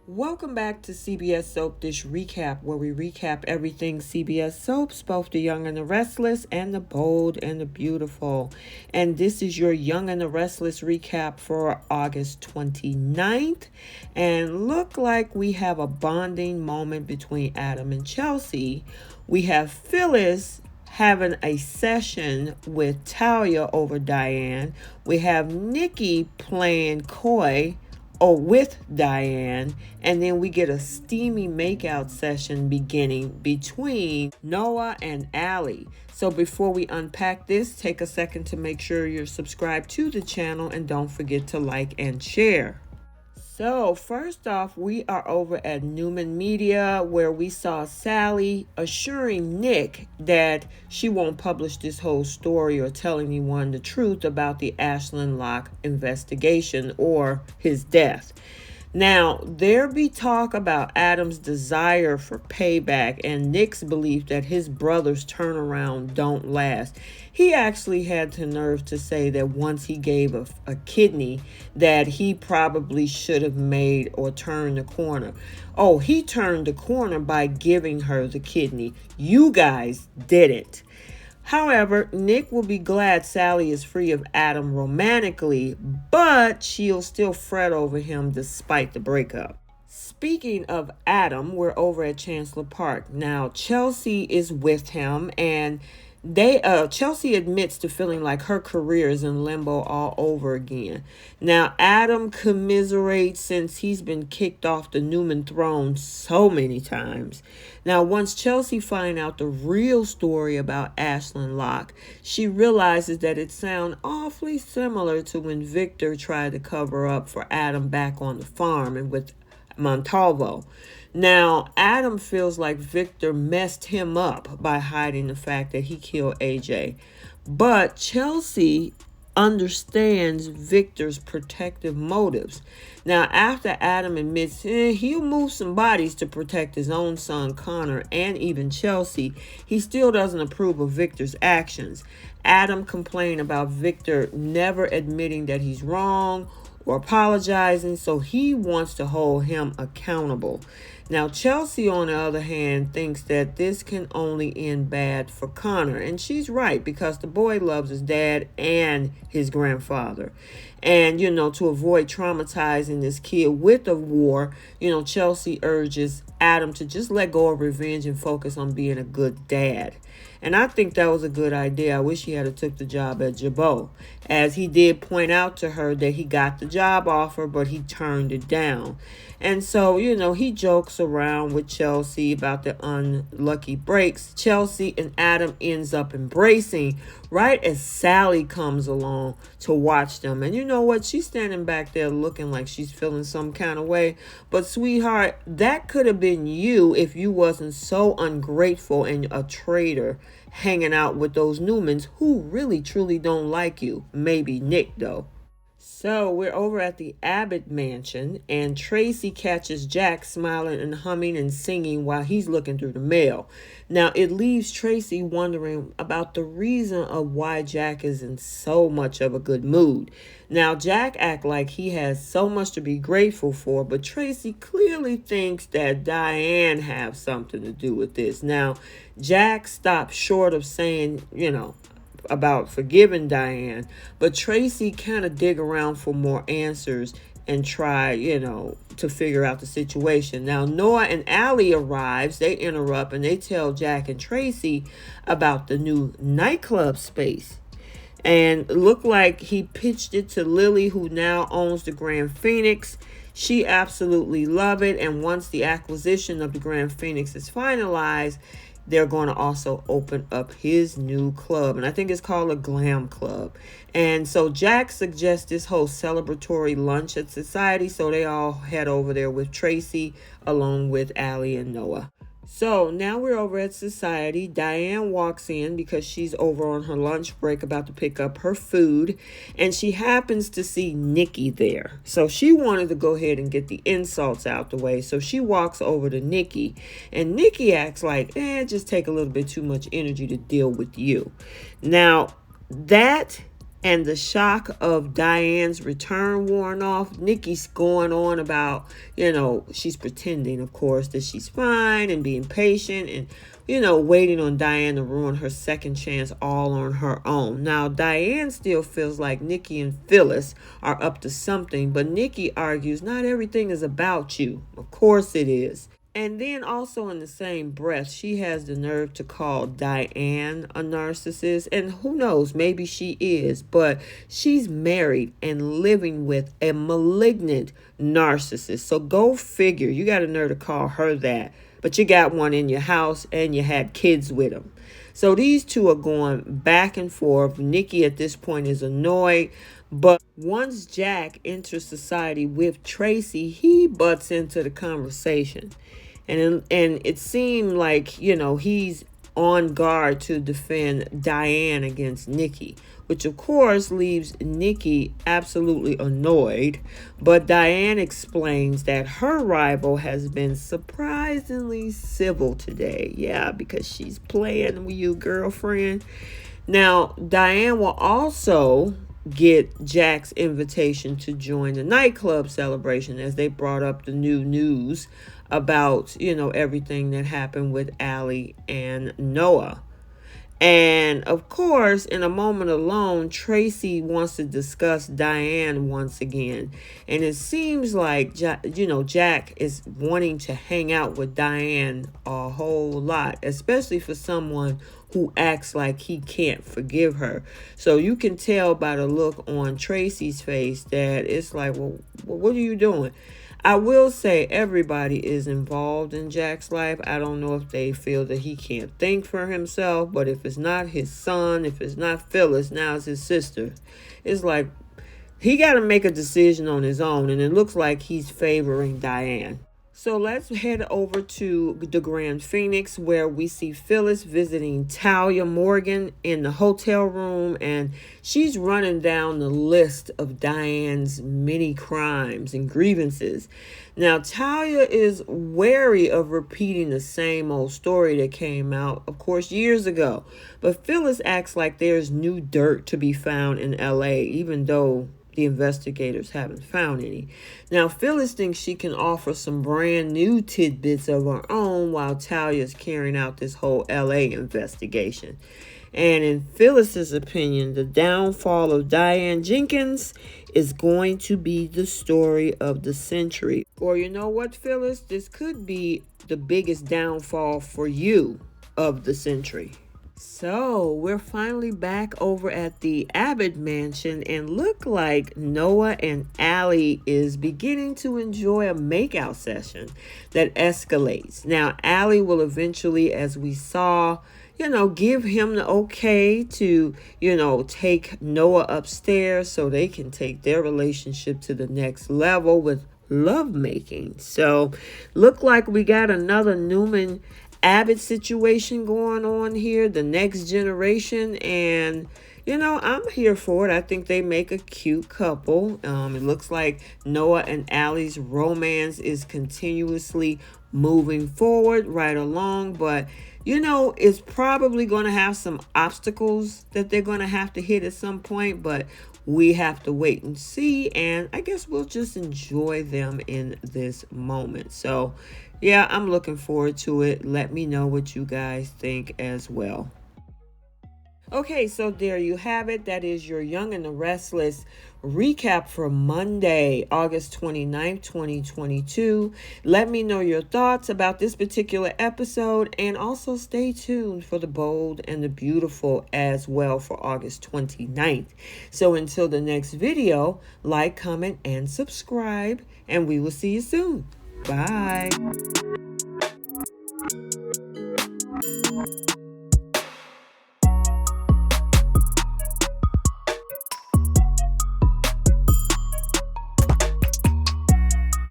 Welcome back to CBS Soap Dish Recap, where we recap everything CBS soaps, both the young and the restless, and the bold and the beautiful. And this is your Young and the Restless recap for August 29th. And look like we have a bonding moment between Adam and Chelsea. We have Phyllis having a session with Talia over DIANE. We have Nikki playing coy with DIANE, and then we get a steamy makeout session beginning between Noah and ALLIE. So before we unpack this, take a second to make sure you're subscribed to the channel and don't forget to like and share. So first off, we are over at Newman Media, where we saw Sally assuring Nick that she won't publish this whole story or tell anyone the truth about the Ashland Locke investigation or his death. Now, there be talk about Adam's desire for payback and Nick's belief that his brother's turnaround don't last. He actually had the nerve to say that once he gave a kidney that he probably should have made or turned the corner. Oh, he turned the corner by giving her the kidney. You guys didn't. However, Nick will be glad Sally is free of Adam romantically, but she'll still fret over him despite the breakup. Speaking of Adam, we're over at Chancellor Park. Now, Chelsea is with him, and Chelsea admits to feeling like her career is in limbo all over again. Now, Adam commiserates since he's been kicked off the Newman throne so many times. Now, once Chelsea finds out the real story about Ashland Locke, she realizes that it sounds awfully similar to when Victor tried to cover up for Adam back on the farm and with Montalvo. Now, Adam feels like Victor messed him up by hiding the fact that he killed AJ. But Chelsea understands Victor's protective motives. Now, after Adam admits he'll move some bodies to protect his own son Connor and even Chelsea, he still doesn't approve of Victor's actions. Adam complained about Victor never admitting that he's wrong or apologizing, so he wants to hold him accountable. Now, Chelsea, on the other hand, thinks that this can only end bad for Connor. And she's right, because the boy loves his dad and his grandfather. And, to avoid traumatizing this kid with a war, Chelsea urges Adam to just let go of revenge and focus on being a good dad. And I think that was a good idea. I wish he had took the job at Jabot, as he did point out to her that he got the job offer, but he turned it down. And so, he jokes around with Chelsea about the unlucky breaks. Chelsea and Adam ends up embracing right as Sally comes along to watch them. And you know what? She's standing back there looking like she's feeling some kind of way. But sweetheart, that could have been you if you wasn't so ungrateful and a traitor hanging out with those Newmans who really truly don't like you. Maybe Nick, though. So we're over at the Abbott mansion, and Tracy catches Jack smiling and humming and singing while he's looking through the mail. Now, it leaves Tracy wondering about the reason of why Jack is in so much of a good mood. Now, Jack acts like he has so much to be grateful for, but Tracy clearly thinks that DIANE have something to do with this. Now, Jack stopped short of saying, about forgiving DIANE, but Tracy kind of dig around for more answers and try, to figure out the situation. Now, Noah and ALLIE arrives. They interrupt and they tell Jack and Tracy about the new nightclub space. And look like he pitched it to Lily, who now owns the Grand Phoenix. She absolutely love it. And once the acquisition of the Grand Phoenix is finalized, they're going to also open up his new club. And I think it's called a glam club. And so Jack suggests this whole celebratory lunch at Society. So they all head over there with Tracy along with ALLIE and Noah. So now we're over at Society. DIANE walks in because she's over on her lunch break about to pick up her food. And she happens to see Nikki there. So she wanted to go ahead and get the insults out the way. So she walks over to Nikki. And Nikki acts like, just take a little bit too much energy to deal with you. Now, that and the shock of Diane's return worn off, Nikki's going on about, she's pretending, of course, that she's fine and being patient and, waiting on Diane to ruin her second chance all on her own. Now, Diane still feels like Nikki and Phyllis are up to something, but Nikki argues not everything is about you. Of course it is. And then also in the same breath, she has the nerve to call Diane a narcissist. And who knows, maybe she is. But she's married and living with a malignant narcissist. So go figure. You got a nerve to call her that. But you got one in your house and you had kids with him. So these two are going back and forth. Nikki at this point is annoyed. But once Jack enters society with Tracy, he butts into the conversation. And it seemed like, he's on guard to defend Diane against Nikki, which of course leaves Nikki absolutely annoyed. But Diane explains that her rival has been surprisingly civil today. Yeah, because she's playing with you, girlfriend. Now, Diane will also get Jack's invitation to join the nightclub celebration as they brought up the new news about, everything that happened with ALLIE and Noah. And of course, in a moment alone, Tracy wants to discuss Diane once again. And it seems like, Jack is wanting to hang out with Diane a whole lot, especially for someone who acts like he can't forgive her. So you can tell by the look on Tracy's face that it's like, well, what are you doing? I will say everybody is involved in Jack's life. I don't know if they feel that he can't think for himself, but if it's not his son, if it's not Phyllis, now it's his sister. It's like he got to make a decision on his own, and it looks like he's favoring Diane. So let's head over to the Grand Phoenix, where we see Phyllis visiting Talia Morgan in the hotel room, and she's running down the list of Diane's many crimes and grievances. Now, Talia is wary of repeating the same old story that came out, of course, years ago. But Phyllis acts like there's new dirt to be found in LA, even though the investigators haven't found any. Now, Phyllis thinks she can offer some brand new tidbits of her own while Talia's carrying out this whole LA investigation. And in Phyllis's opinion, the downfall of Diane Jenkins is going to be the story of the century. Or you know what, Phyllis? This could be the biggest downfall for you of the century. So we're finally back over at the Abbott mansion, and look like Noah and ALLIE is beginning to enjoy a makeout session that escalates. Now, ALLIE will eventually, as we saw, give him the okay to, take Noah upstairs so they can take their relationship to the next level with lovemaking. So look like we got another Newman Abbott situation going on here, the next generation, and I'm here for it. I think they make a cute couple. It looks like Noah and ALLIE's romance is continuously moving forward right along, but it's probably going to have some obstacles that they're going to have to hit at some point, but we have to wait and see, and I guess we'll just enjoy them in this moment. So yeah, I'm looking forward to it. Let me know what you guys think as well. Okay, so there you have it. That is your Young and the Restless recap for Monday, August 29th, 2022. Let me know your thoughts about this particular episode, and also stay tuned for The Bold and the Beautiful as well for August 29th. So until the next video, like, comment, and subscribe, and we will see you soon. Bye.